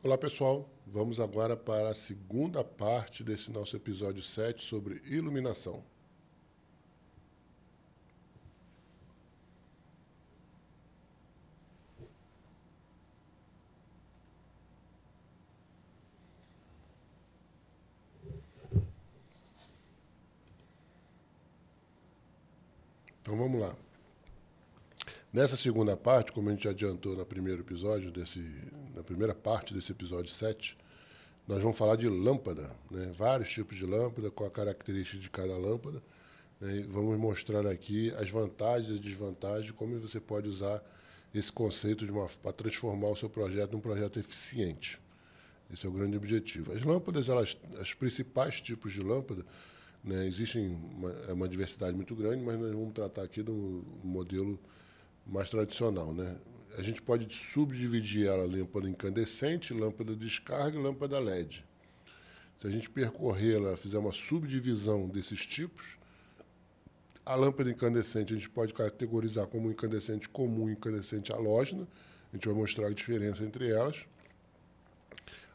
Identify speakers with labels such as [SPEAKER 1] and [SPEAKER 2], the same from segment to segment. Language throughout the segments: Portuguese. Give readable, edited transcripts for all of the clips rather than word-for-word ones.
[SPEAKER 1] Olá, pessoal. Vamos agora para a segunda parte desse nosso episódio 7 sobre iluminação. Então vamos lá. Nessa segunda parte, como a gente adiantou no primeiro episódio na primeira parte desse episódio 7, nós vamos falar de lâmpada, né? Vários tipos de lâmpada, com a característica de cada lâmpada, né? E vamos mostrar aqui as vantagens e desvantagens, como você pode usar esse conceito para transformar o seu projeto num projeto eficiente. Esse é o grande objetivo. As lâmpadas, os principais tipos de lâmpada, né, existem uma diversidade muito grande, mas nós vamos tratar aqui do modelo mais tradicional, né? A gente pode subdividir ela em lâmpada incandescente, lâmpada de descarga e lâmpada LED. Se a gente percorrê-la, fizer uma subdivisão desses tipos, a lâmpada incandescente a gente pode categorizar como incandescente comum e incandescente halógena. A gente vai mostrar a diferença entre elas.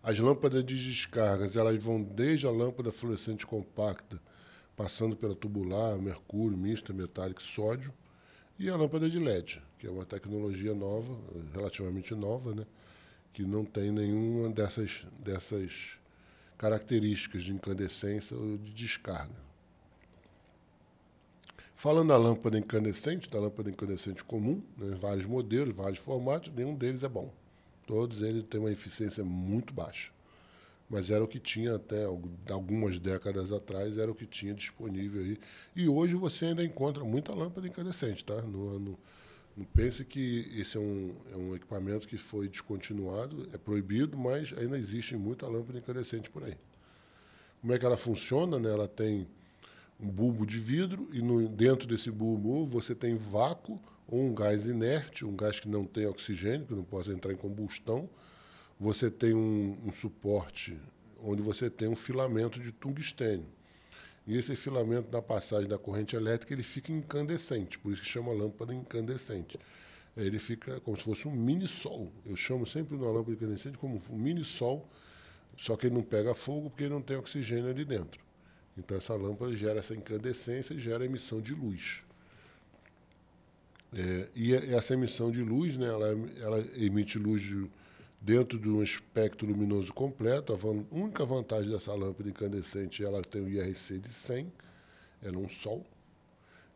[SPEAKER 1] As lâmpadas de descargas, elas vão desde a lâmpada fluorescente compacta, passando pela tubular, mercúrio, mista, metálico, sódio, e a lâmpada de LED, que é uma tecnologia nova, relativamente nova, né, que não tem nenhuma dessas características de incandescência ou de descarga. Falando da lâmpada incandescente comum, né, vários modelos, vários formatos, nenhum deles é bom. Todos eles têm uma eficiência muito baixa. Mas era o que tinha até algumas décadas atrás, era o que tinha disponível aí. E hoje você ainda encontra muita lâmpada incandescente, tá? Não pense que esse é um equipamento que foi descontinuado, é proibido, mas ainda existe muita lâmpada incandescente por aí. Como é que ela funciona, né? Ela tem um bulbo de vidro e dentro desse bulbo você tem vácuo ou um gás inerte, um gás que não tem oxigênio, que não possa entrar em combustão. Você tem um suporte onde você tem um filamento de tungstênio. E esse filamento, na passagem da corrente elétrica, ele fica incandescente, por isso que chama lâmpada incandescente. Ele fica como se fosse um mini-sol. Eu chamo sempre uma lâmpada incandescente como um mini-sol, só que ele não pega fogo porque ele não tem oxigênio ali dentro. Então essa lâmpada gera essa incandescência e gera emissão de luz. E essa emissão de luz, né, ela emite luz dentro de um espectro luminoso completo. A única vantagem dessa lâmpada incandescente, ela tem o IRC de 100, ela é um sol,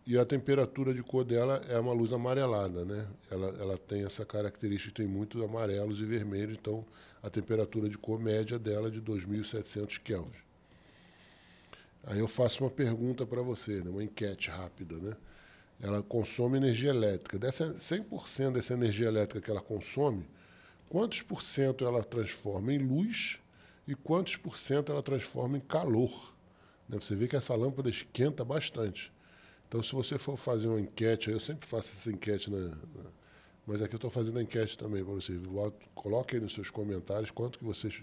[SPEAKER 1] e a temperatura de cor dela é uma luz amarelada, né? Ela tem essa característica, tem muitos amarelos e vermelhos, então a temperatura de cor média dela é de 2.700 Kelvin. Aí eu faço uma pergunta para você, né, uma enquete rápida, né? Ela consome energia elétrica. 100% dessa energia elétrica que ela consome, quantos por cento ela transforma em luz e quantos por cento ela transforma em calor? Você vê que essa lâmpada esquenta bastante. Então, se você for fazer uma enquete, eu sempre faço essa enquete, mas aqui eu estou fazendo a enquete também para vocês. Coloque aí nos seus comentários quanto que vocês...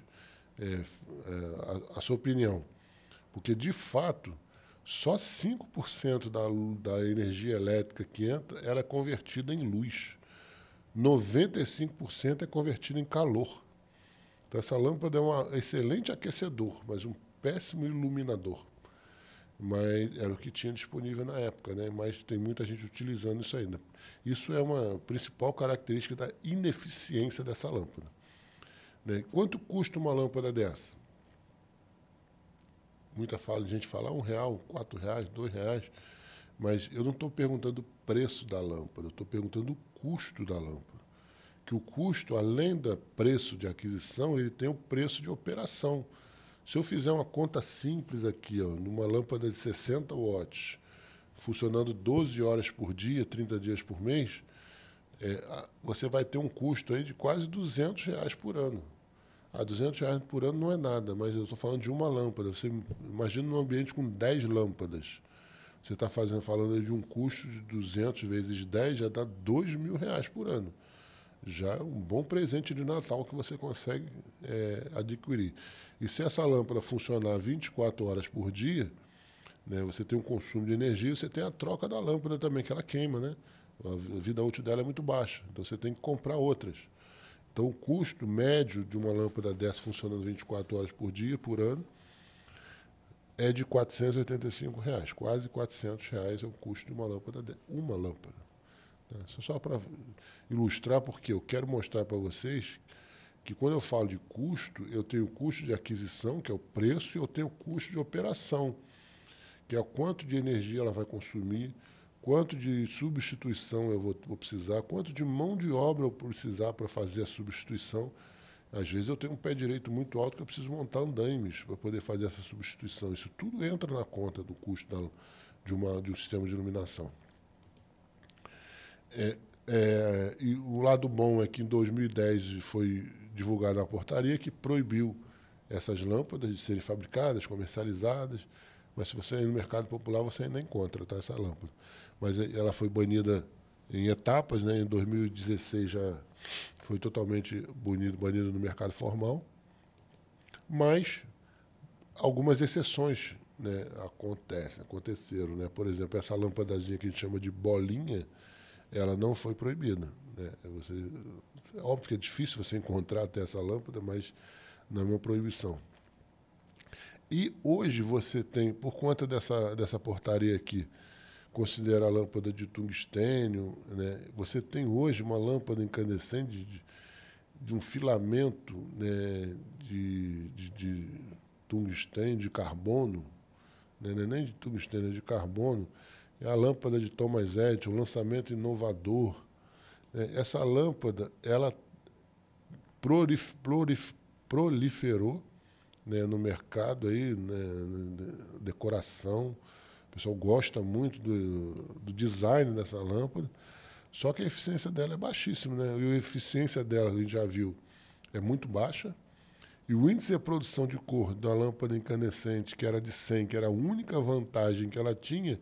[SPEAKER 1] a sua opinião. Porque, de fato, só 5% da energia elétrica que entra ela é convertida em luz. 95% é convertido em calor. Então, essa lâmpada é um excelente aquecedor, mas um péssimo iluminador. Mas era o que tinha disponível na época, né? Mas tem muita gente utilizando isso ainda. Isso é uma principal característica da ineficiência dessa lâmpada, né? Quanto custa uma lâmpada dessa? Muita gente fala R$1, R$4, R$2, mas eu não estou perguntando o preço da lâmpada, eu estou perguntando o custo da lâmpada. Que o custo, além do preço de aquisição, ele tem o preço de operação. Se eu fizer uma conta simples aqui, ó, numa lâmpada de 60 watts, funcionando 12 horas por dia, 30 dias por mês, você vai ter um custo aí de quase R$200 por ano. R$200 por ano não é nada, mas eu estou falando de uma lâmpada. Você imagina num ambiente com 10 lâmpadas. Você está falando de um custo de 200 vezes 10, já dá R$2.000 por ano. Já é um bom presente de Natal que você consegue adquirir. E se essa lâmpada funcionar 24 horas por dia, né, você tem um consumo de energia, você tem a troca da lâmpada também, que ela queima, né? A vida útil dela é muito baixa, então você tem que comprar outras. Então, o custo médio de uma lâmpada dessa funcionando 24 horas por dia, por ano, é de R$ 485, quase R$ 400 é o custo de uma lâmpada. Uma lâmpada. Isso é só para ilustrar, porque eu quero mostrar para vocês que quando eu falo de custo, eu tenho custo de aquisição, que é o preço, e eu tenho custo de operação, que é o quanto de energia ela vai consumir, quanto de substituição eu vou precisar, quanto de mão de obra eu vou precisar para fazer a substituição. Às vezes eu tenho um pé direito muito alto que eu preciso montar andaimes para poder fazer essa substituição. Isso tudo entra na conta do custo de um sistema de iluminação. E o lado bom é que em 2010 foi divulgada a portaria que proibiu essas lâmpadas de serem fabricadas, comercializadas, mas se você ir no mercado popular você ainda encontra, tá, essa lâmpada. Mas ela foi banida em etapas, né? Em 2016 já foi totalmente banida no mercado formal, mas algumas exceções, né, aconteceram, né? Por exemplo, essa lâmpadazinha que a gente chama de bolinha, ela não foi proibida, né? Óbvio que é difícil você encontrar até essa lâmpada, mas não é uma proibição. E hoje você tem, por conta dessa portaria aqui, considera a lâmpada de tungstênio, né? Você tem hoje uma lâmpada incandescente de um filamento, né, de tungstênio, de carbono, né? Não é nem de tungstênio, é de carbono. É a lâmpada de Thomas Edison, um lançamento inovador. Essa lâmpada, ela proliferou, né, no mercado, aí, né, decoração. O pessoal gosta muito do design dessa lâmpada, só que a eficiência dela é baixíssima, né? E a eficiência dela, a gente já viu, é muito baixa. E o índice de produção de cor da lâmpada incandescente, que era de 100, que era a única vantagem que ela tinha,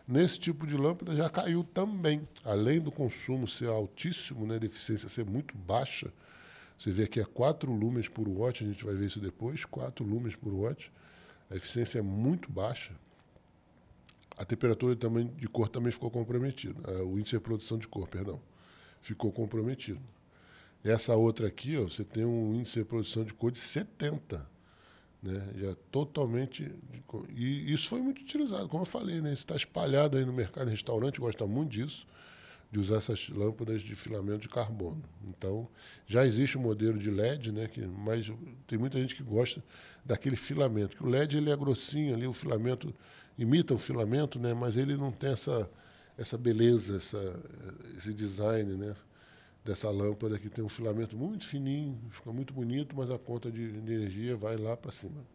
[SPEAKER 1] nesse tipo de lâmpada já caiu também. Além do consumo ser altíssimo, né, de eficiência ser muito baixa, você vê que é 4 lumens por watt, a gente vai ver isso depois, 4 lumens por watt, a eficiência é muito baixa. A temperatura de cor também ficou comprometida, o índice de produção de cor, perdão, ficou comprometido. Essa outra aqui, ó, você tem um índice de produção de cor de 70, né? Já totalmente... E isso foi muito utilizado, como eu falei, né? Isso está espalhado aí no mercado, restaurante gosta muito disso, de usar essas lâmpadas de filamento de carbono. Então, já existe um modelo de LED, né? Mas tem muita gente que gosta daquele filamento, que o LED ele é grossinho ali, o filamento imita o filamento, né? Mas ele não tem essa beleza, esse design, né, dessa lâmpada que tem um filamento muito fininho, fica muito bonito, mas a conta de energia vai lá para cima.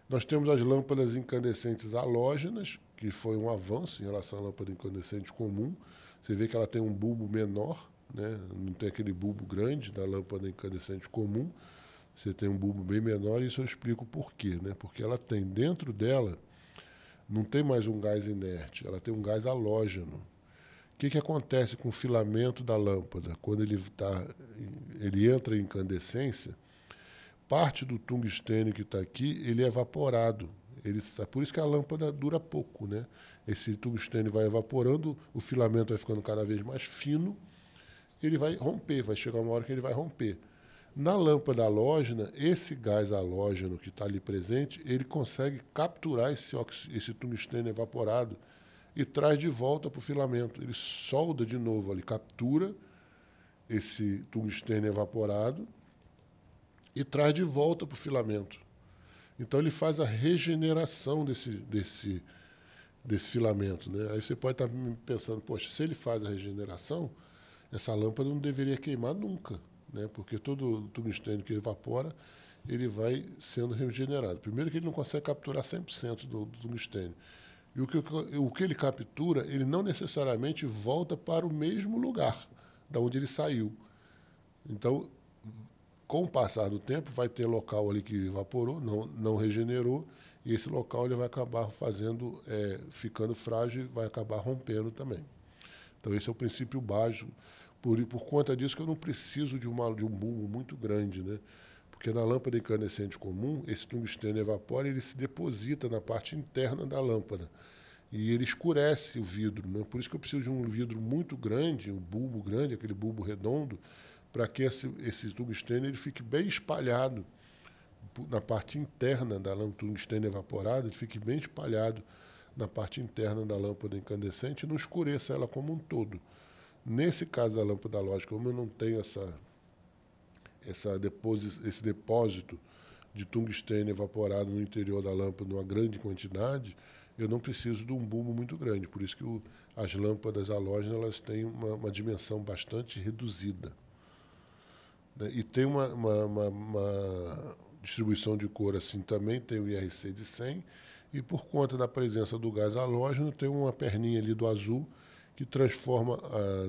[SPEAKER 1] Nós temos as lâmpadas incandescentes halógenas, que foi um avanço em relação à lâmpada incandescente comum. Você vê que ela tem um bulbo menor, né? Não tem aquele bulbo grande da lâmpada incandescente comum. Você tem um bulbo bem menor, e isso eu explico por quê, né? Porque ela tem dentro dela, não tem mais um gás inerte, ela tem um gás halógeno. O que acontece com o filamento da lâmpada? Quando ele entra em incandescência, parte do tungstênio que está aqui, ele é evaporado. Por isso que a lâmpada dura pouco, né? Esse tungstênio vai evaporando, o filamento vai ficando cada vez mais fino, ele vai romper, vai chegar uma hora que ele vai romper. Na lâmpada halógena, esse gás halógeno que está ali presente, ele consegue capturar esse tungstênio evaporado e traz de volta para o filamento. Ele solda de novo, ele captura esse tungstênio evaporado e traz de volta para o filamento. Então ele faz a regeneração desse filamento, né? Aí você pode estar pensando, poxa, se ele faz a regeneração, essa lâmpada não deveria queimar nunca, né? Porque todo tungstênio que evapora, ele vai sendo regenerado. Primeiro que ele não consegue capturar 100% do tungstênio. E o que ele captura, ele não necessariamente volta para o mesmo lugar da onde ele saiu. Então, com o passar do tempo, vai ter local ali que evaporou, não regenerou, e esse local ele vai acabar ficando frágil e vai acabar rompendo também. Então, esse é o princípio básico. Por conta disso que eu não preciso de um bulbo muito grande, né? Porque na lâmpada incandescente comum, esse tungstênio evapora e ele se deposita na parte interna da lâmpada. E ele escurece o vidro, né? Por isso que eu preciso de um vidro muito grande, um bulbo grande, aquele bulbo redondo, para que esse tungstênio ele fique bem espalhado na parte interna da lâmpada, tungstênio evaporado, ele fique bem espalhado na parte interna da lâmpada incandescente e não escureça ela como um todo. Nesse caso da lâmpada halógena, como eu não tenho esse depósito de tungstênio evaporado no interior da lâmpada numa grande quantidade, eu não preciso de um bulbo muito grande. Por isso que as lâmpadas halógenas elas têm uma dimensão bastante reduzida. Né? E tem uma distribuição de cor assim também, tem o IRC de 100, e por conta da presença do gás halógeno, tem uma perninha ali do azul que transforma,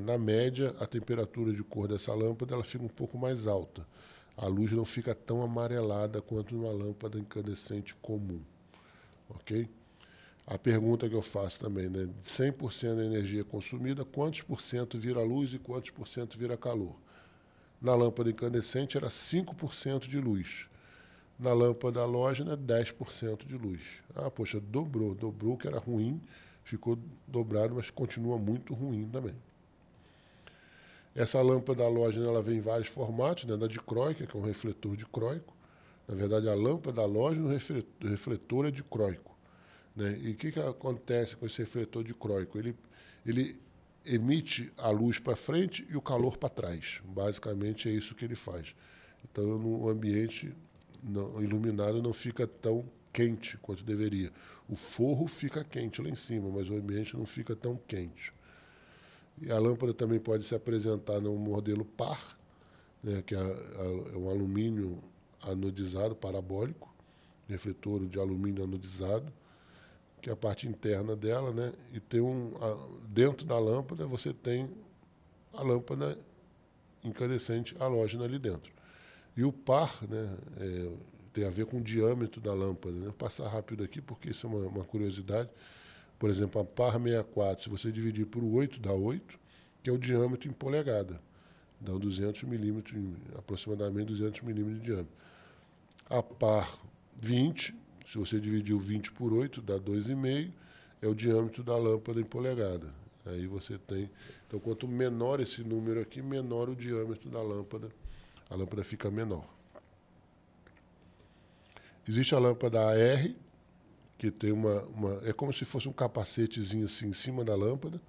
[SPEAKER 1] na média, a temperatura de cor dessa lâmpada ela fica um pouco mais alta. A luz não fica tão amarelada quanto numa lâmpada incandescente comum. Ok? A pergunta que eu faço também, né? De 100% da energia consumida, quantos por cento vira luz e quantos por cento vira calor? Na lâmpada incandescente era 5% de luz. Na lâmpada halógena, 10% de luz. Ah, poxa, dobrou, que era ruim, ficou dobrado, mas continua muito ruim também. Essa lâmpada halógena ela vem em vários formatos, né? Da dicróica, que é um refletor dicróico. Na verdade, a lâmpada halógena, o refletor é dicróico. Né? E o que acontece com esse refletor dicróico? Ele emite a luz para frente e o calor para trás. Basicamente é isso que ele faz. Então, no ambiente iluminado não fica tão quente quanto deveria. O forro fica quente lá em cima, mas o ambiente não fica tão quente. E a lâmpada também pode se apresentar num modelo par, né, que é um alumínio anodizado, parabólico, refletor de alumínio anodizado, que é a parte interna dela, né, e tem dentro da lâmpada você tem a lâmpada incandescente halógena ali dentro. E o par, né, tem a ver com o diâmetro da lâmpada. Né? Vou passar rápido aqui porque isso é uma curiosidade. Por exemplo, a par 64, se você dividir por 8, dá 8, que é o diâmetro em polegada. Dá 200 milímetros, aproximadamente 200 milímetros de diâmetro. A par 20, se você dividir o 20 por 8, dá 2,5, é o diâmetro da lâmpada em polegada. Aí você tem... Então, quanto menor esse número aqui, menor o diâmetro da lâmpada. A lâmpada fica menor. Existe a lâmpada AR, que tem é como se fosse um capacetezinho assim em cima da lâmpada,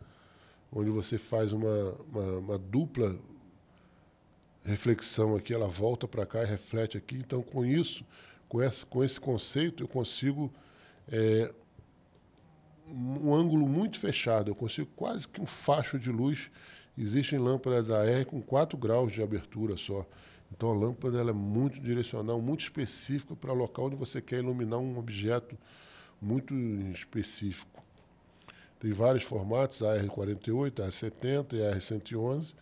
[SPEAKER 1] onde você faz uma dupla reflexão aqui, ela volta para cá e reflete aqui. Então, com isso, com esse conceito, eu consigo um ângulo muito fechado, eu consigo quase que um facho de luz. Existem lâmpadas AR com 4 graus de abertura só. Então, a lâmpada ela é muito direcional, muito específica para o local onde você quer iluminar um objeto muito específico. Tem vários formatos, a AR48, a AR70 e a AR111.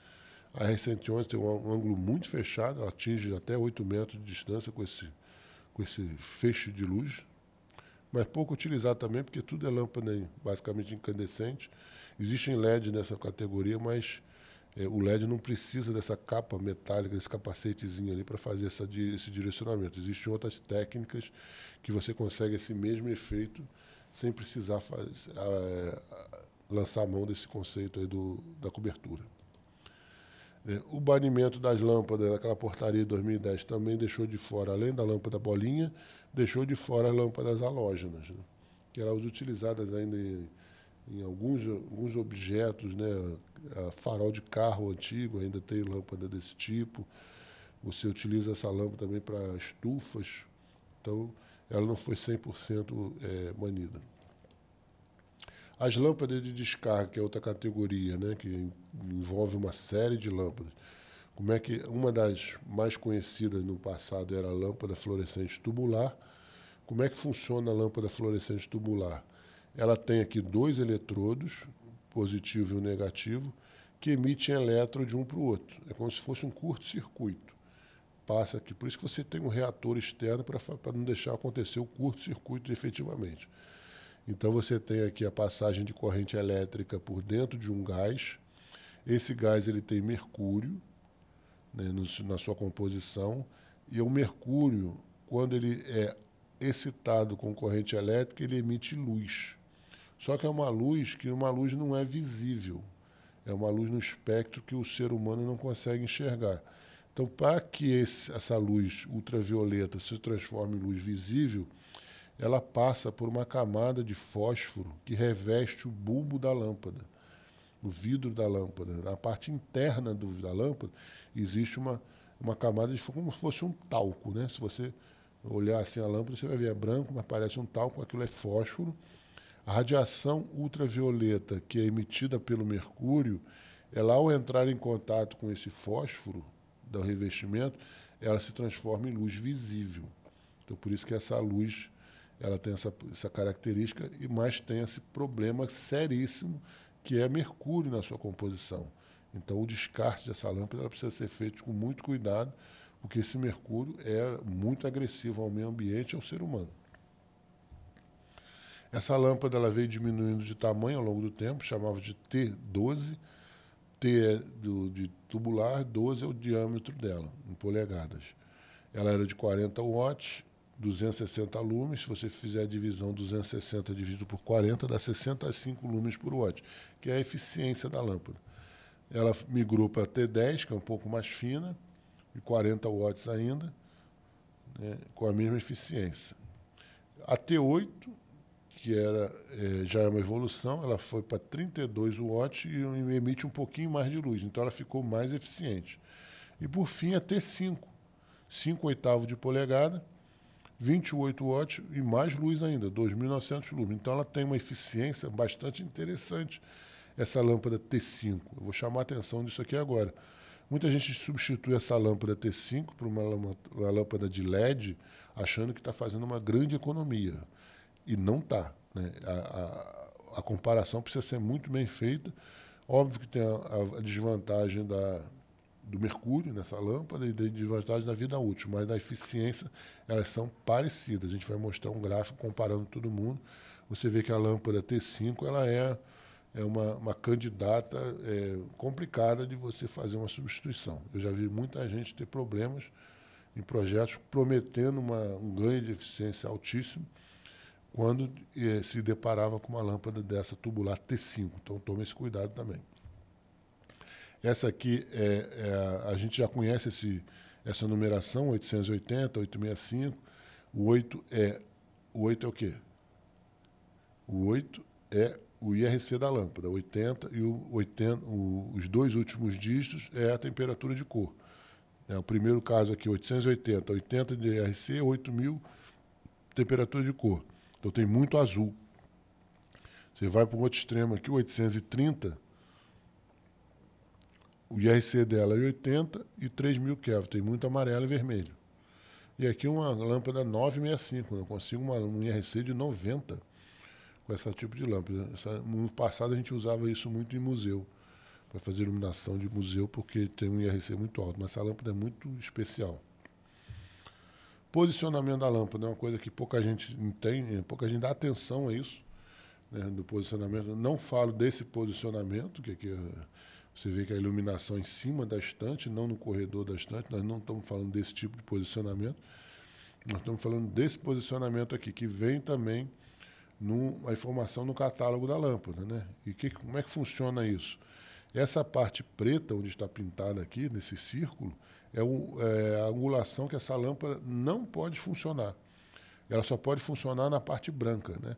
[SPEAKER 1] A AR111 tem um ângulo muito fechado, ela atinge até 8 metros de distância com esse feixe de luz, mas pouco utilizado também, porque tudo é lâmpada basicamente incandescente. Existem LED nessa categoria, mas o LED não precisa dessa capa metálica, desse capacetezinho ali para fazer esse direcionamento. Existem outras técnicas que você consegue esse mesmo efeito sem precisar lançar a mão desse conceito aí da cobertura. O banimento das lâmpadas, aquela portaria de 2010, também deixou de fora, além da lâmpada bolinha, deixou de fora as lâmpadas halógenas, né? Que eram utilizadas ainda em alguns objetos, né? A farol de carro antigo ainda tem lâmpada desse tipo. Você utiliza essa lâmpada também para estufas. Então, ela não foi 100% banida. As lâmpadas de descarga, que é outra categoria, né? Que envolve uma série de lâmpadas. Como é que uma das mais conhecidas no passado era a lâmpada fluorescente tubular. Como é que funciona a lâmpada fluorescente tubular? Ela tem aqui 2 eletrodos, positivo e o negativo, que emitem elétron de um para o outro. É como se fosse um curto-circuito. Passa aqui. Por isso que você tem um reator externo para não deixar acontecer o curto-circuito efetivamente. Então, você tem aqui a passagem de corrente elétrica por dentro de um gás. Esse gás ele tem mercúrio, né, na sua composição, e o mercúrio, quando ele é excitado com corrente elétrica, ele emite luz. Só que uma luz não é visível. É uma luz no espectro que o ser humano não consegue enxergar. Então, para que essa luz ultravioleta se transforme em luz visível, ela passa por uma camada de fósforo que reveste o bulbo da lâmpada, o vidro da lâmpada. Na parte interna da lâmpada existe uma camada de como se fosse um talco, né? Se você olhar assim a lâmpada, você vai ver, é branco, mas parece um talco, aquilo é fósforo. A radiação ultravioleta que é emitida pelo mercúrio, ela ao entrar em contato com esse fósforo do revestimento, ela se transforma em luz visível. Então, por isso que essa luz ela tem essa característica, e mais tem esse problema seríssimo, que é mercúrio na sua composição. Então, o descarte dessa lâmpada ela precisa ser feito com muito cuidado, porque esse mercúrio é muito agressivo ao meio ambiente e ao ser humano. Essa lâmpada ela veio diminuindo de tamanho ao longo do tempo, chamava de T12. T é de tubular, 12 é o diâmetro dela, em polegadas. Ela era de 40 watts, 260 lumens. Se você fizer a divisão 260 dividido por 40, dá 65 lumens por watt, que é a eficiência da lâmpada. Ela migrou para a T10, que é um pouco mais fina, de 40 watts ainda, né, com a mesma eficiência. A T8, que já é uma evolução, ela foi para 32 watts e emite um pouquinho mais de luz, então ela ficou mais eficiente. E, por fim, a T5, 5/8 de polegada, 28 watts e mais luz ainda, 2.900 lumens. Então, ela tem uma eficiência bastante interessante, essa lâmpada T5. Eu vou chamar a atenção disso aqui agora. Muita gente substitui essa lâmpada T5 por uma lâmpada de LED, achando que está fazendo uma grande economia. E não está, né? A comparação precisa ser muito bem feita. Óbvio que tem a desvantagem do mercúrio nessa lâmpada e a desvantagem da vida útil, mas na eficiência elas são parecidas. A gente vai mostrar um gráfico comparando todo mundo. Você vê que a lâmpada T5 ela é uma candidata complicada de você fazer uma substituição. Eu já vi muita gente ter problemas em projetos prometendo um ganho de eficiência altíssimo, quando se deparava com uma lâmpada dessa tubular T5. Então, tome esse cuidado também. Essa aqui, a gente já conhece essa numeração, 880, 865. O 8 é o quê? O 8 é o IRC da lâmpada, 80, e os dois últimos dígitos é a temperatura de cor. O primeiro caso aqui, 880, 80 de IRC, 8.000 temperatura de cor. Então tem muito azul. Você vai para o outro extremo aqui, 830, o IRC dela é 80 e 3.000 Kelvin, tem muito amarelo e vermelho. E aqui uma lâmpada 965, eu consigo um IRC de 90 com esse tipo de lâmpada. No passado a gente usava isso muito em museu, para fazer iluminação de museu, porque tem um IRC muito alto, mas essa lâmpada é muito especial. Posicionamento da lâmpada é uma coisa que pouca gente entende, pouca gente dá atenção a isso, né, do posicionamento. Eu não falo desse posicionamento, você vê que a iluminação em cima da estante, não no corredor da estante. Nós não estamos falando desse tipo de posicionamento, nós estamos falando desse posicionamento aqui, que vem também a informação no catálogo da lâmpada, né? E como é que funciona isso? Essa parte preta, onde está pintada aqui, nesse círculo, é a angulação que essa lâmpada não pode funcionar. Ela só pode funcionar na parte branca, né?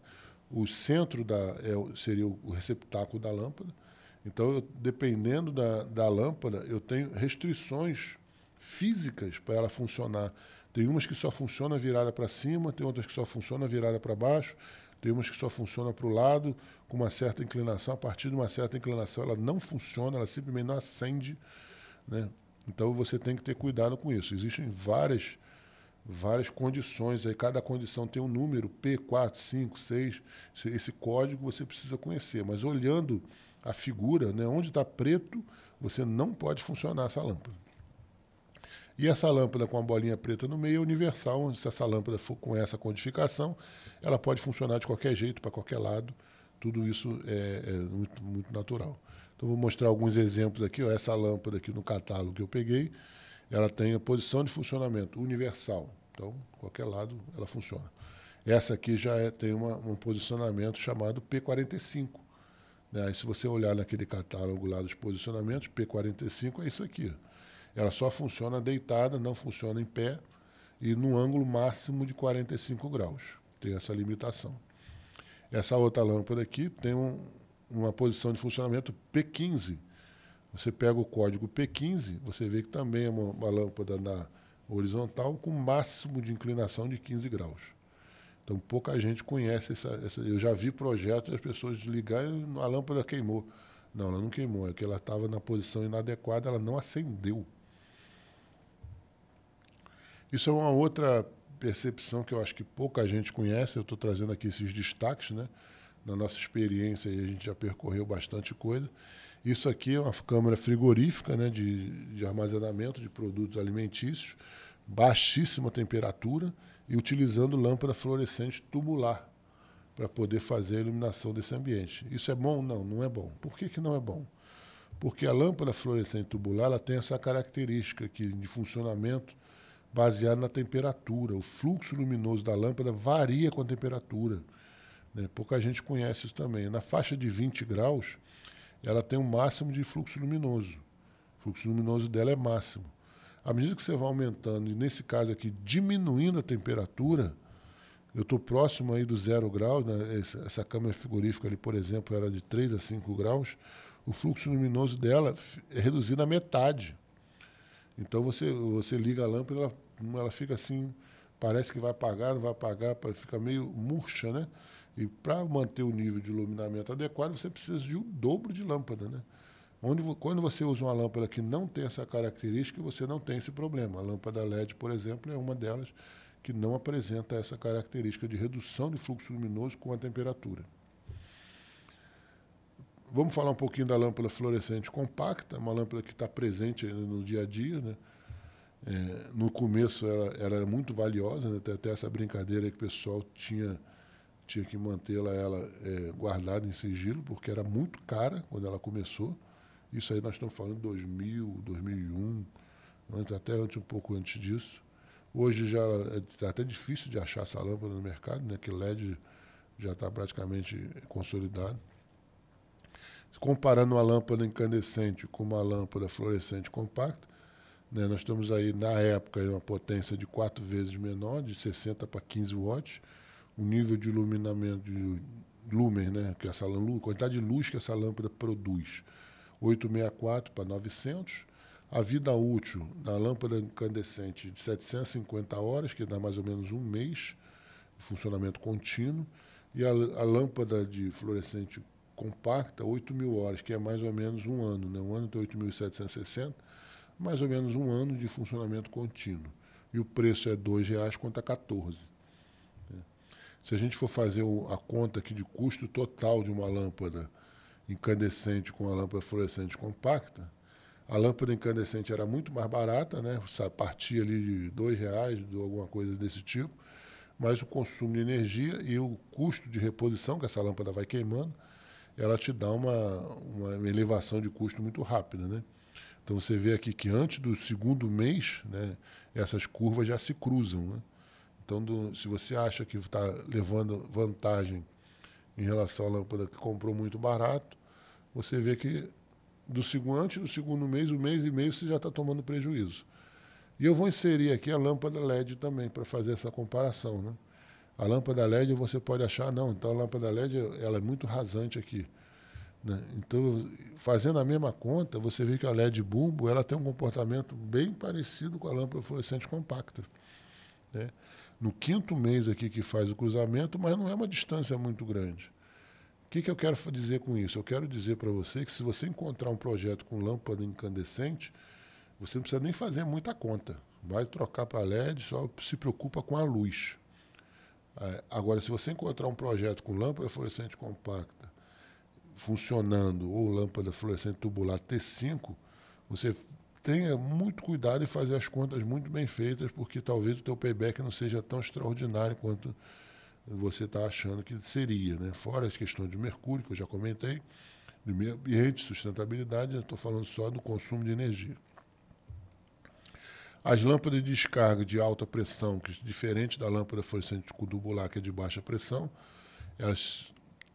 [SPEAKER 1] O centro seria o receptáculo da lâmpada. Então, dependendo da lâmpada, eu tenho restrições físicas para ela funcionar. Tem umas que só funciona virada para cima, tem outras que só funciona virada para baixo, tem umas que só funciona para o lado, com uma certa inclinação. A partir de uma certa inclinação, ela não funciona, ela simplesmente não acende, né? Então, você tem que ter cuidado com isso. Existem várias condições, aí cada condição tem um número, P, 4, 5, 6, esse código você precisa conhecer. Mas olhando a figura, né, onde está preto, você não pode funcionar essa lâmpada. E essa lâmpada com a bolinha preta no meio é universal. Se essa lâmpada for com essa codificação, ela pode funcionar de qualquer jeito, para qualquer lado. Tudo isso é muito, muito natural. Então, vou mostrar alguns exemplos aqui. Essa lâmpada aqui no catálogo que eu peguei, ela tem a posição de funcionamento universal. Então, qualquer lado ela funciona. Essa aqui já tem um posicionamento chamado P45. Né? Aí, se você olhar naquele catálogo lá dos posicionamentos, P45 é isso aqui. Ela só funciona deitada, não funciona em pé e no ângulo máximo de 45 graus. Tem essa limitação. Essa outra lâmpada aqui tem uma posição de funcionamento P15. Você pega o código P15, você vê que também é uma lâmpada na horizontal com máximo de inclinação de 15 graus. Então, pouca gente conhece essa. Eu já vi projetos das pessoas desligarem e a lâmpada queimou. Não, ela não queimou, é que ela estava na posição inadequada, ela não acendeu. Isso é uma outra percepção que eu acho que pouca gente conhece. Eu estou trazendo aqui esses destaques, né? Na nossa experiência, a gente já percorreu bastante coisa. Isso aqui é uma câmara frigorífica, né? de armazenamento de produtos alimentícios, baixíssima temperatura e utilizando lâmpada fluorescente tubular para poder fazer a iluminação desse ambiente. Isso é bom? Não, não é bom. Por que não é bom? Porque a lâmpada fluorescente tubular ela tem essa característica aqui de funcionamento baseado na temperatura. O fluxo luminoso da lâmpada varia com a temperatura, né? Pouca gente conhece isso também. Na faixa de 20 graus, ela tem um máximo de fluxo luminoso. O fluxo luminoso dela é máximo. À medida que você vai aumentando, e nesse caso aqui, diminuindo a temperatura, eu estou próximo aí do 0 graus, né? Essa câmara frigorífica ali, por exemplo, era de 3 a 5 graus, o fluxo luminoso dela é reduzido à metade. Então você liga a lâmpada, ela fica assim, parece que vai apagar, não vai apagar, fica meio murcha, né? E para manter o nível de iluminamento adequado, você precisa de um dobro de lâmpada, né? Quando você usa uma lâmpada que não tem essa característica, você não tem esse problema. A lâmpada LED, por exemplo, é uma delas que não apresenta essa característica de redução de fluxo luminoso com a temperatura. Vamos falar um pouquinho da lâmpada fluorescente compacta, uma lâmpada que está presente no dia a dia, né? No começo ela era muito valiosa, né? Tem até essa brincadeira que o pessoal tinha que mantê-la guardada em sigilo, porque era muito cara quando ela começou. Isso aí nós estamos falando de 2000, 2001, até um pouco antes disso. Hoje já é até difícil de achar essa lâmpada no mercado, né? Que LED já está praticamente consolidado. Comparando uma lâmpada incandescente com uma lâmpada fluorescente compacta, né, nós estamos aí, na época, uma potência de 4 vezes menor, de 60 para 15 watts, o nível de iluminamento de lumen, né, que essa lâmpada, quantidade de luz que essa lâmpada produz, 864 para 900, a vida útil na lâmpada incandescente de 750 horas, que dá mais ou menos um mês de funcionamento contínuo, e a lâmpada de fluorescente compacta, 8.000 horas, que é mais ou menos um ano, né? Um ano tem 8.760, mais ou menos um ano de funcionamento contínuo. E o preço é R$ 2,00 contra 14. Né? Se a gente for fazer a conta aqui de custo total de uma lâmpada incandescente com a lâmpada fluorescente compacta, a lâmpada incandescente era muito mais barata, né? Partia ali de R$ 2,00, de alguma coisa desse tipo, mas o consumo de energia e o custo de reposição, que essa lâmpada vai queimando, ela te dá uma elevação de custo muito rápida, né? Então você vê aqui que antes do segundo mês, né, essas curvas já se cruzam, né? Então, se você acha que está levando vantagem em relação à lâmpada que comprou muito barato, você vê que antes do segundo mês, um mês e meio, você já está tomando prejuízo. E eu vou inserir aqui a lâmpada LED também para fazer essa comparação, né? A lâmpada LED você pode achar, não, então a lâmpada LED ela é muito rasante aqui, né? Então, fazendo a mesma conta, você vê que a LED bumbo ela tem um comportamento bem parecido com a lâmpada fluorescente compacta, né? No quinto mês aqui que faz o cruzamento, mas não é uma distância muito grande. O que eu quero dizer com isso? Eu quero dizer para você que se você encontrar um projeto com lâmpada incandescente, você não precisa nem fazer muita conta. Vai trocar para LED, só se preocupa com a luz. Agora, se você encontrar um projeto com lâmpada fluorescente compacta funcionando ou lâmpada fluorescente tubular T5, você tenha muito cuidado em fazer as contas muito bem feitas, porque talvez o teu payback não seja tão extraordinário quanto você está achando que seria, né? Fora as questões de mercúrio, que eu já comentei, de meio ambiente, sustentabilidade, eu estou falando só do consumo de energia. As lâmpadas de descarga de alta pressão, que diferente da lâmpada fluorescente tubular, que é de baixa pressão, elas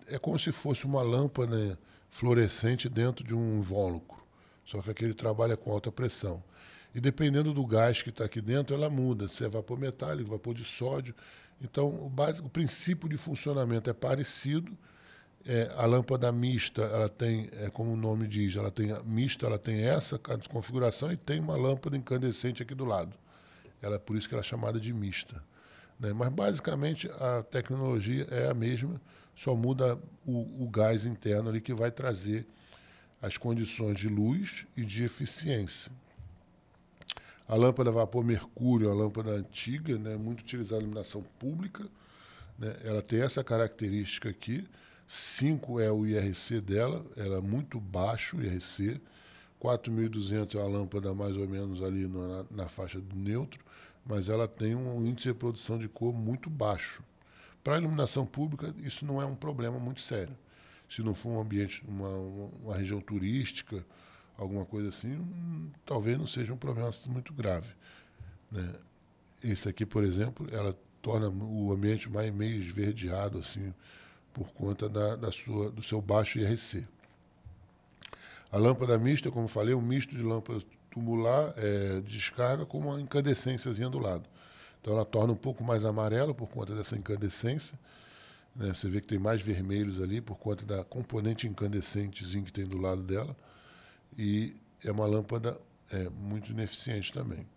[SPEAKER 1] é como se fosse uma lâmpada fluorescente dentro de um invólucro. Só que aquele trabalha com alta pressão. E dependendo do gás que está aqui dentro, ela muda. Se é vapor metálico, vapor de sódio. Então, o princípio de funcionamento é parecido. A lâmpada mista, ela tem, como o nome diz, ela tem mista, ela tem essa configuração e tem uma lâmpada incandescente aqui do lado. Por isso que ela é chamada de mista. Né? Mas, basicamente, a tecnologia é a mesma, só muda o gás interno ali que vai trazer as condições de luz e de eficiência. A lâmpada a vapor mercúrio é uma lâmpada antiga, né, muito utilizada na iluminação pública. Né, ela tem essa característica aqui. 5 é o IRC dela, ela é muito baixo, o IRC. 4.200 é uma lâmpada mais ou menos ali na faixa do neutro, mas ela tem um índice de produção de cor muito baixo. Para a iluminação pública, isso não é um problema muito sério. Se não for um ambiente, uma região turística, alguma coisa assim, talvez não seja um problema muito grave. Né? Esse aqui, por exemplo, ela torna o ambiente meio esverdeado, assim, por conta do seu baixo IRC. A lâmpada mista, como eu falei, um misto de lâmpada tubular, descarga com uma incandescênciazinha do lado. Então ela torna um pouco mais amarela por conta dessa incandescência. Né? Você vê que tem mais vermelhos ali por conta da componente incandescentezinho que tem do lado dela. E é uma lâmpada muito ineficiente também.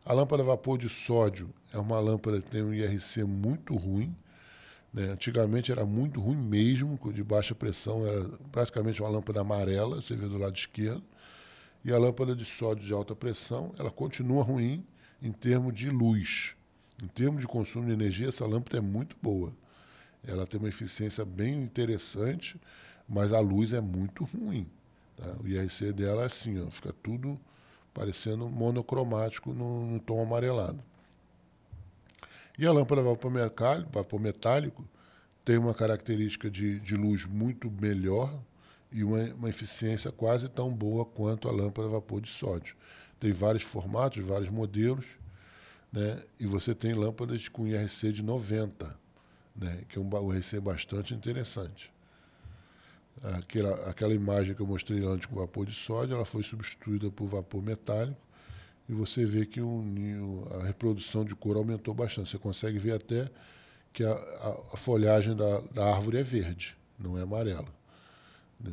[SPEAKER 1] A lâmpada a vapor de sódio é uma lâmpada que tem um IRC muito ruim. Né? Antigamente era muito ruim mesmo, de baixa pressão, era praticamente uma lâmpada amarela, você vê do lado esquerdo. E a lâmpada de sódio de alta pressão, ela continua ruim em termos de luz. Em termos de consumo de energia, essa lâmpada é muito boa. Ela tem uma eficiência bem interessante, mas a luz é muito ruim. Tá? O IRC dela é assim, ó, fica tudo parecendo monocromático no tom amarelado. E a lâmpada vapor metálico tem uma característica de luz muito melhor e uma eficiência quase tão boa quanto a lâmpada a vapor de sódio. Tem vários formatos, vários modelos, né? E você tem lâmpadas com IRC de 90, né? Que é um IRC bastante interessante. Aquela imagem que eu mostrei antes com vapor de sódio, ela foi substituída por vapor metálico e você vê que a reprodução de cor aumentou bastante. Você consegue ver até que a folhagem da árvore é verde, não é amarela. Né?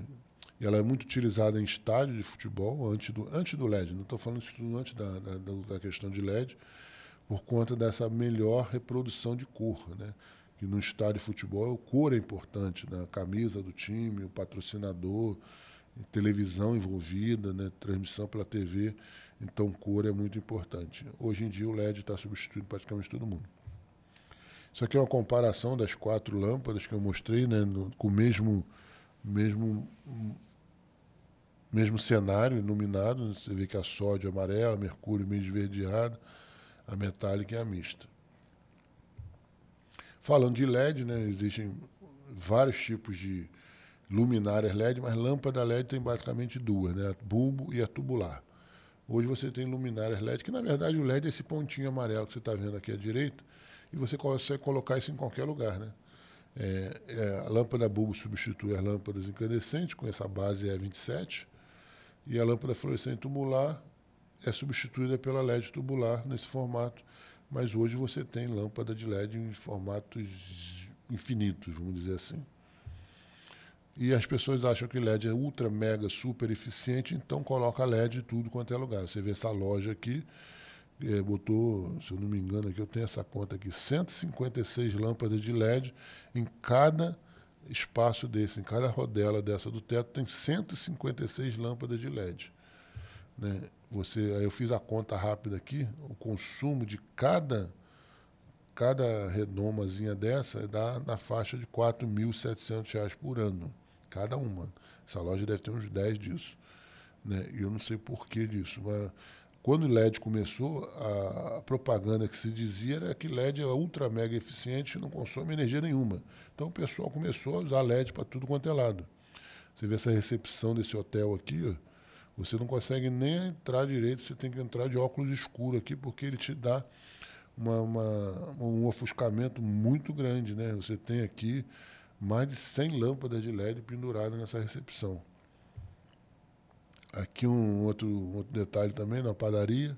[SPEAKER 1] E ela é muito utilizada em estádio de futebol, antes do LED. Não estou falando isso tudo antes da questão de LED, por conta dessa melhor reprodução de cor, né? Que no estádio de futebol a cor é importante, né? A camisa do time, o patrocinador, televisão envolvida, né? Transmissão pela TV, então cor é muito importante. Hoje em dia o LED está substituindo praticamente todo mundo. Isso aqui é uma comparação das 4 lâmpadas que eu mostrei, né? Com o mesmo cenário iluminado. Você vê que a sódio é amarela, mercúrio meio esverdeado, a metálica e a mista. Falando de LED, né, existem vários tipos de luminárias LED, mas lâmpada LED tem basicamente 2, né, a bulbo e a tubular. Hoje você tem luminárias LED, que na verdade o LED é esse pontinho amarelo que você está vendo aqui à direita, e você consegue colocar isso em qualquer lugar. Né? A lâmpada bulbo substitui as lâmpadas incandescentes, com essa base E27, e a lâmpada fluorescente tubular é substituída pela LED tubular nesse formato. Mas hoje você tem lâmpada de LED em formatos infinitos, vamos dizer assim. E as pessoas acham que LED é ultra, mega, super eficiente, então coloca LED em tudo quanto é lugar. Você vê essa loja aqui, botou, se eu não me engano, aqui eu tenho essa conta aqui, 156 lâmpadas de LED em cada espaço desse, em cada rodela dessa do teto, tem 156 lâmpadas de LED. Né? Aí eu fiz a conta rápida aqui, o consumo de cada redomazinha dessa dá na faixa de R$ 4.700 por ano, cada uma. Essa loja deve ter uns 10 disso. Né? E eu não sei porquê disso, mas quando o LED começou, a propaganda que se dizia era que LED é ultra mega eficiente e não consome energia nenhuma. Então o pessoal começou a usar LED para tudo quanto é lado. Você vê essa recepção desse hotel aqui, ó, você não consegue nem entrar direito, você tem que entrar de óculos escuros aqui, porque ele te dá um ofuscamento muito grande. Né? Você tem aqui mais de 100 lâmpadas de LED penduradas nessa recepção. Aqui um outro detalhe também, na padaria,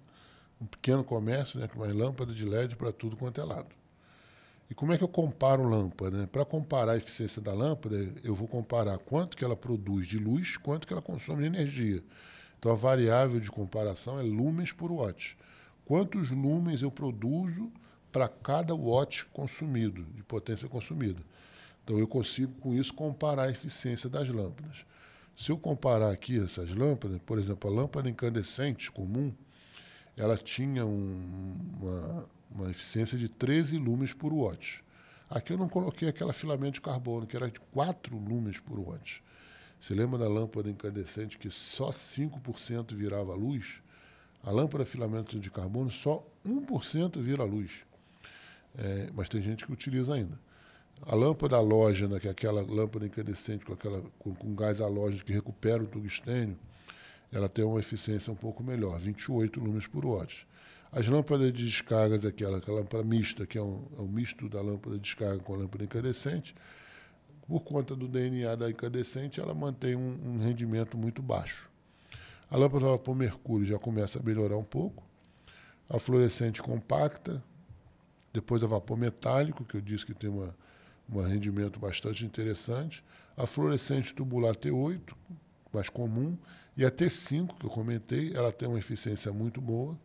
[SPEAKER 1] um pequeno comércio, né, com uma lâmpada de LED para tudo quanto é lado. E como é que eu comparo lâmpada? Né? Para comparar a eficiência da lâmpada, eu vou comparar quanto que ela produz de luz, quanto que ela consome de energia. Então, a variável de comparação é lumens por watt. Quantos lumens eu produzo para cada watt consumido, de potência consumida. Então, eu consigo, com isso, comparar a eficiência das lâmpadas. Se eu comparar aqui essas lâmpadas, por exemplo, a lâmpada incandescente comum, ela tinha uma eficiência de 13 lumens por watt. Aqui eu não coloquei aquela filamento de carbono, que era de 4 lumens por watt. Você lembra da lâmpada incandescente que só 5% virava luz? A lâmpada filamento de carbono, só 1% vira luz. Mas tem gente que utiliza ainda. A lâmpada halógena, que é aquela lâmpada incandescente com gás halógeno que recupera o tungstênio, ela tem uma eficiência um pouco melhor, 28 lumens por watt. As lâmpadas de descargas, aquela lâmpada mista, que é um misto da lâmpada de descarga com a lâmpada incandescente, por conta do DNA da incandescente, ela mantém um rendimento muito baixo. A lâmpada a vapor mercúrio já começa a melhorar um pouco. A fluorescente compacta, depois a vapor metálico, que eu disse que tem um rendimento bastante interessante. A fluorescente tubular T8, mais comum, e a T5, que eu comentei, ela tem uma eficiência muito boa.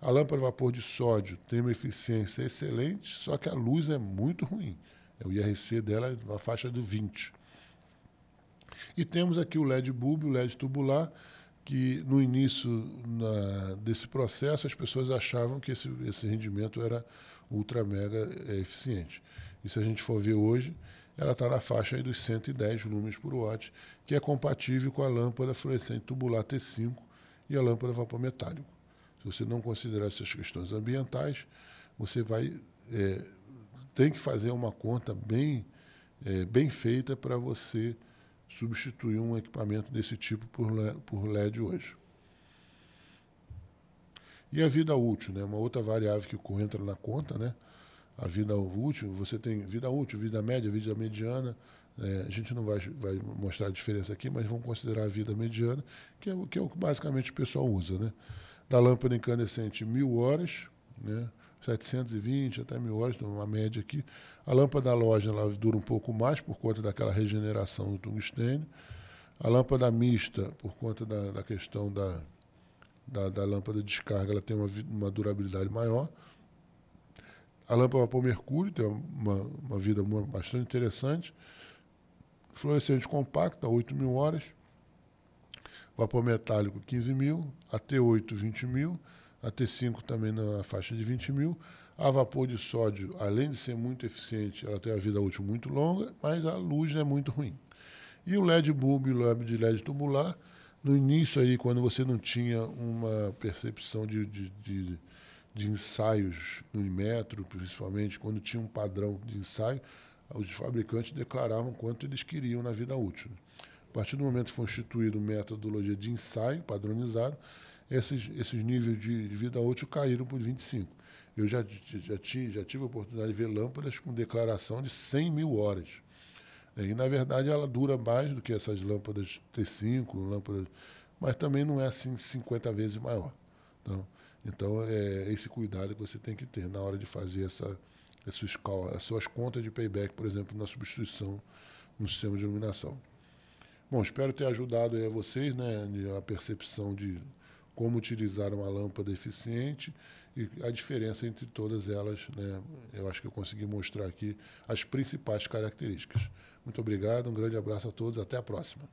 [SPEAKER 1] A lâmpada a vapor de sódio tem uma eficiência excelente, só que a luz é muito ruim. O IRC dela é na faixa de 20. E temos aqui o LED bulb, o LED tubular, que no início desse processo as pessoas achavam que esse rendimento era ultra mega eficiente. E se a gente for ver hoje, ela está na faixa aí dos 110 lumens por watt, que é compatível com a lâmpada fluorescente tubular T5 e a lâmpada vapor metálico. Se você não considerar essas questões ambientais, você tem que fazer uma conta bem feita para você substituir um equipamento desse tipo por LED hoje. E a vida útil, né? Uma outra variável que entra na conta, né? A vida útil, você tem vida útil, vida média, vida mediana. A gente não vai mostrar a diferença aqui, mas vamos considerar a vida mediana, que é o que basicamente o pessoal usa, né? Da lâmpada incandescente, 1000 horas, né? 720 até 1000 horas, então uma média aqui. A lâmpada halógena ela dura um pouco mais por conta daquela regeneração do tungstênio. A lâmpada mista, por conta da questão da lâmpada de descarga, ela tem uma durabilidade maior. A lâmpada vapor mercúrio tem uma vida bastante interessante. Fluorescente compacta, 8.000 horas. Vapor metálico, 15.000. A T8, 20.000. A T5 também na faixa de 20.000. A vapor de sódio, além de ser muito eficiente, ela tem uma vida útil muito longa, mas a luz é muito ruim. E o LED bulb e o LED tubular, no início aí, quando você não tinha uma percepção de ensaios no Inmetro, principalmente, quando tinha um padrão de ensaio, os fabricantes declaravam quanto eles queriam na vida útil. A partir do momento que foi instituída uma metodologia de ensaio padronizado, esses níveis de vida útil caíram por 25. Eu já tive a oportunidade de ver lâmpadas com declaração de 100.000 horas. E, na verdade, ela dura mais do que essas lâmpadas T5, mas também não é assim 50 vezes maior. Então, é esse cuidado que você tem que ter na hora de fazer as suas contas de payback, por exemplo, na substituição no sistema de iluminação. Bom, espero ter ajudado aí a vocês, né, a percepção de como utilizar uma lâmpada eficiente e a diferença entre todas elas, né? Eu acho que eu consegui mostrar aqui as principais características. Muito obrigado, um grande abraço a todos, até a próxima.